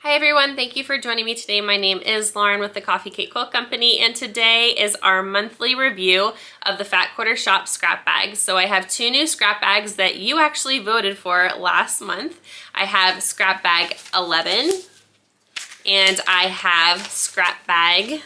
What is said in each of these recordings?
Hi everyone, thank you for joining me today. My name is Lauren with the Coffee Cake Quilt Company, and today is our monthly review of the Fat Quarter Shop scrap bags. So I have two new scrap bags that you actually voted for last month. I have scrap bag 11 and I have scrap bag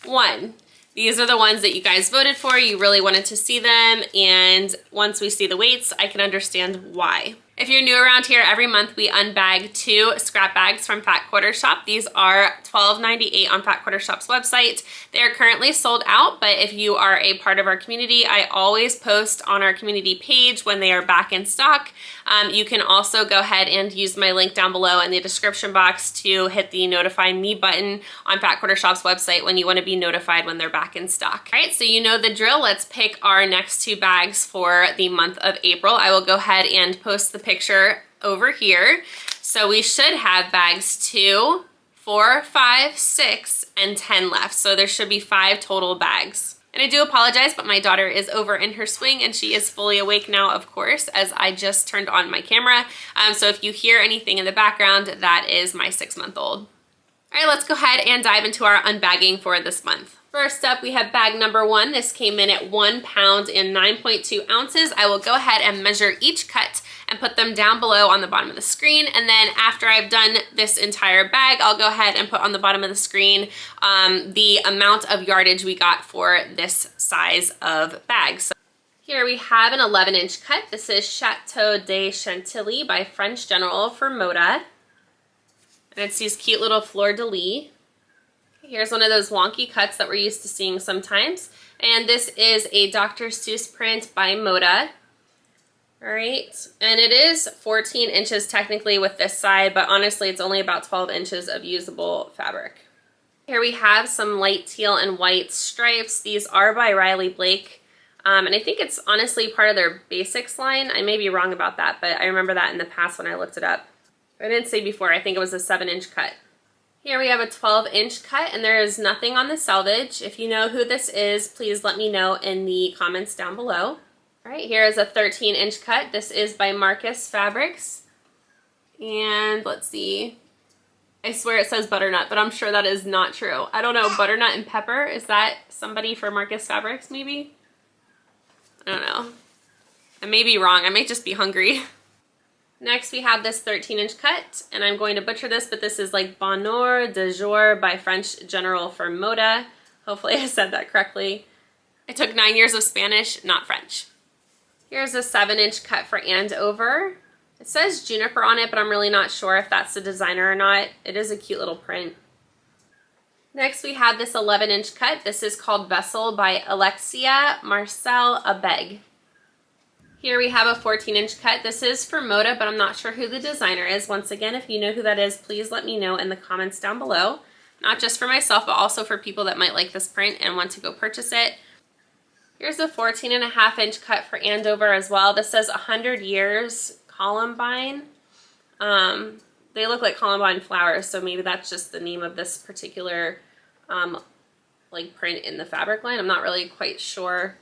1. These are the ones that you guys voted for. You really wanted to see them, and once we see the weights, I can understand why. If you're new around here, every month we unbag 2 scrap bags from Fat Quarter Shop. These are $12.98 on Fat Quarter Shop's website. They are currently sold out, but if you are a part of our community, I always post on our community page when they are back in stock. You can also go ahead and use my link down below in the description box to hit the notify me button on Fat Quarter Shop's website when you want to be notified when they're back in stock. All right, so you know the drill. Let's pick our next 2 bags for the month of April. I will go ahead and post the picture over here. So we should have bags 2, 4, 5, 6, and 10 left. So there should be 5 total bags. And I do apologize, but my daughter is over in her swing and she is fully awake now, of course, as I just turned on my camera. So if you hear anything in the background, that is my 6-month-old. All right, let's go ahead and dive into our unbagging for this month. First up, we have bag number 1. This came in at 1 pound and 9.2 ounces. I will go ahead and measure each cut and put them down below on the bottom of the screen. And then after I've done this entire bag, I'll go ahead and put on the bottom of the screen the amount of yardage we got for this size of bag. So here we have an 11-inch cut. This is Chateau de Chantilly by French General for Moda. And it's these cute little fleur-de-lis. Here's one of those wonky cuts that we're used to seeing sometimes. And this is a Dr. Seuss print by Moda. All right, and it is 14 inches technically with this side, but honestly it's only about 12 inches of usable fabric. Here we have some light teal and white stripes. These are by Riley Blake, and I think it's honestly part of their basics line. I may be wrong about that, but I remember that in the past when I looked it up. I didn't say before, I think it was a 7-inch cut. Here we have a 12-inch cut, and there is nothing on the selvage. If you know who this is, please let me know in the comments down below. All right, here is a 13-inch cut. This is by Marcus Fabrics. And let's see. I swear it says butternut, but I'm sure that is not true. I don't know, butternut and pepper. Is that somebody for Marcus Fabrics, maybe? I don't know. I may be wrong. I may just be hungry. Next, we have this 13-inch cut, and I'm going to butcher this, but this is like Bonheur de Jour by French General for Moda. Hopefully I said that correctly. I took 9 years of Spanish, not French. Here's a 7-inch cut for Andover. It says Juniper on it, but I'm really not sure if that's the designer or not. It is a cute little print. Next, we have this 11-inch cut. This is called Vessel by Alexia Marcel Abeg. Here we have a 14-inch cut. This is for Moda, but I'm not sure who the designer is. Once again, if you know who that is, please let me know in the comments down below. Not just for myself, but also for people that might like this print and want to go purchase it. Here's a 14.5-inch cut for Andover as well. This says 100 Years Columbine. They look like columbine flowers, so maybe that's just the name of this particular like print in the fabric line. I'm not really quite sure.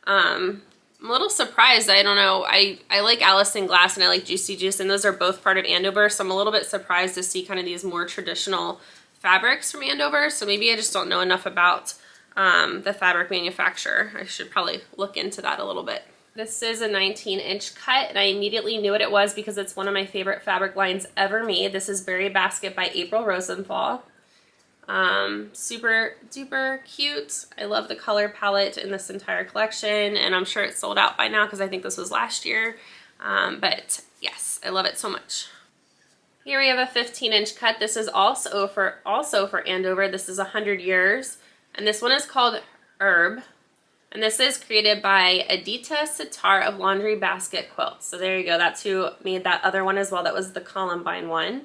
I'm a little surprised. I don't know. I like Allison Glass and I like Juicy Juice, and those are both part of Andover, so I'm a little bit surprised to see kind of these more traditional fabrics from Andover. So maybe I just don't know enough about the fabric manufacturer. I should probably look into that a little bit. This is a 19-inch cut, and I immediately knew what it was because it's one of my favorite fabric lines ever made. This is Berry Basket by April Rosenthal. Super duper cute. I love the color palette in this entire collection, and I'm sure it's sold out by now because I think this was last year. But yes, I love it so much. Here we have a 15-inch cut. This is also for Andover. This is 100 Years. And this one is called Herb. And this is created by Adita Sitar of Laundry Basket Quilts. So there you go. That's who made that other one as well. That was the Columbine one.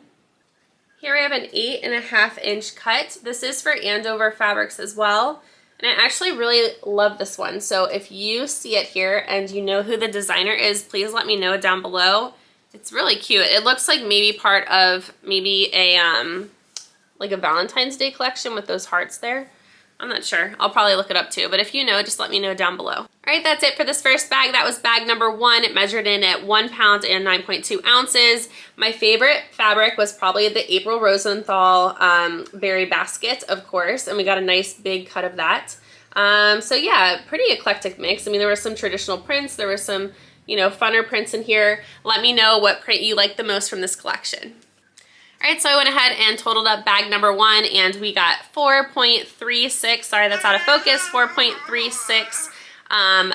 Here we have an 8.5-inch cut. This is for Andover Fabrics as well. And I actually really love this one. So if you see it here and you know who the designer is, please let me know down below. It's really cute. It looks like maybe part of maybe a like a Valentine's Day collection with those hearts there. I'm not sure. I'll probably look it up too, but if you know, just let me know down below. All right, that's it for this first bag. That was bag number 1. It measured in at 1 pound and 9.2 ounces. My favorite fabric was probably the April Rosenthal berry basket, of course, and we got a nice big cut of that. So yeah, pretty eclectic mix. I mean, there were some traditional prints, there were some, you know, funner prints in here. Let me know what print you like the most from this collection. All right, so I went ahead and totaled up bag number 1, and we got 4.36, sorry, that's out of focus, 4.36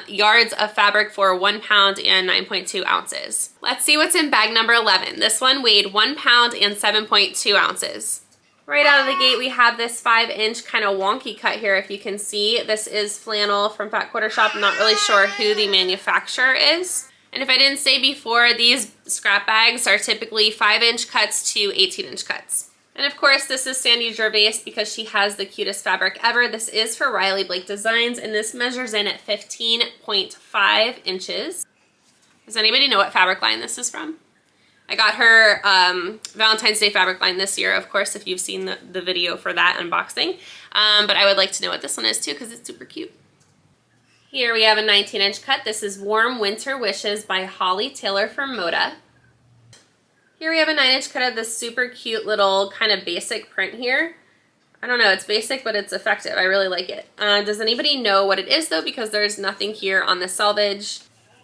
yards of fabric for 1 pound and 9.2 ounces. Let's see what's in bag number 11. This one weighed 1 pound and 7.2 ounces. Right out of the gate, we have this 5-inch kind of wonky cut here, if you can see. This is flannel from Fat Quarter Shop. I'm not really sure who the manufacturer is. And if I didn't say before, these scrap bags are typically 5-inch cuts to 18-inch cuts. And of course, this is Sandy Gervais because she has the cutest fabric ever. This is for Riley Blake Designs, and this measures in at 15.5 inches. Does anybody know what fabric line this is from? I got her Valentine's Day fabric line this year, of course, if you've seen the video for that unboxing. But I would like to know what this one is too, because it's super cute. Here we have a 19-inch cut. This is Warm Winter Wishes by Holly Taylor from Moda. Here we have a 9-inch cut of this super cute little kind of basic print here. I don't know, it's basic, but it's effective. I really like it. Does anybody know what it is though? Because there's nothing here on the selvage.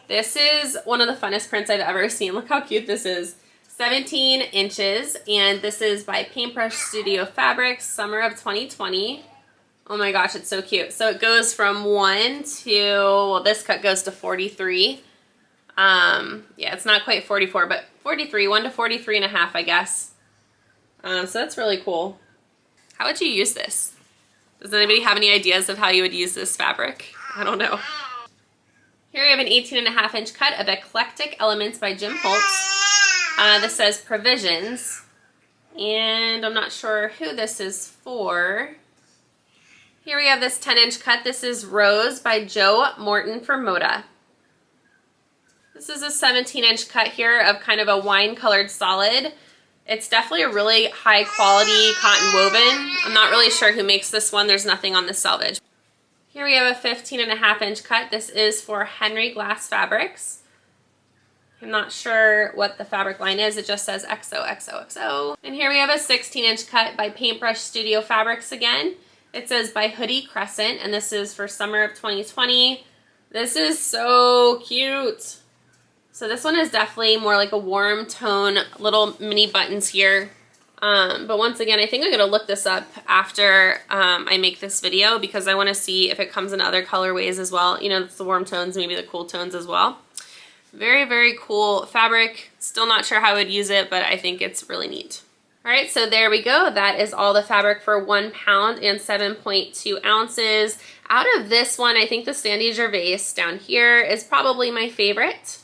This is one of the funnest prints I've ever seen. Look how cute this is. 17 inches, and this is by Paintbrush Studio Fabrics, summer of 2020. Oh my gosh, it's so cute. So it goes from 1 to, well, this cut goes to 43. Yeah, it's not quite 44, but 43, 1 to 43 and a half, I guess. So that's really cool. How would you use this? Does anybody have any ideas of how you would use this fabric? I don't know. Here we have an 18.5-inch cut of Eclectic Elements by Jim Holtz. This says Provisions, and I'm not sure who this is for. Here we have this 10-inch cut. This is Rose by Joe Morton for Moda. This is a 17-inch cut here of kind of a wine-colored solid. It's definitely a really high-quality cotton woven. I'm not really sure who makes this one. There's nothing on the selvage. Here we have a 15.5-inch cut. This is for Henry Glass Fabrics. I'm not sure what the fabric line is. It just says XOXOXO. And here we have a 16-inch cut by Paintbrush Studio Fabrics again. It says by Hoodie Crescent, and this is for summer of 2020. This is so cute. So this one is definitely more like a warm tone, little mini buttons here. But once again, I think I'm gonna look this up after I make this video because I wanna see if it comes in other colorways as well. You know, it's the warm tones, maybe the cool tones as well. Very, very cool fabric. Still not sure how I would use it, but I think it's really neat. All right, so there we go. That is all the fabric for 1 pound and 7.2 ounces. Out of this one, I think the Sandy Gervais down here is probably my favorite.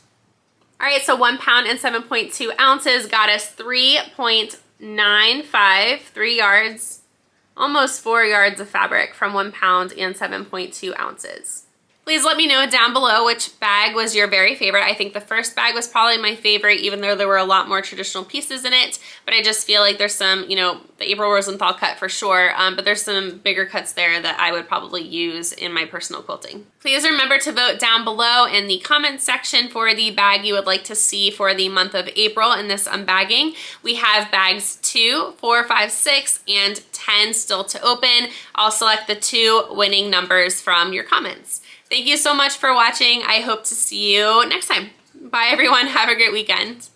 All right, so 1 pound and 7.2 ounces got us 3.95, 3 yards, almost 4 yards of fabric from 1 pound and 7.2 ounces. Please let me know down below which bag was your very favorite. I think the first bag was probably my favorite, even though there were a lot more traditional pieces in it. But I just feel like there's some, you know, the April Rosenthal cut for sure, but there's some bigger cuts there that I would probably use in my personal quilting. Please remember to vote down below in the comments section for the bag you would like to see for the month of April in this unbagging. We have bags 2, 4, 5, 6, and 10 still to open. I'll select the 2 winning numbers from your comments. Thank you so much for watching. I hope to see you next time. Bye everyone, have a great weekend.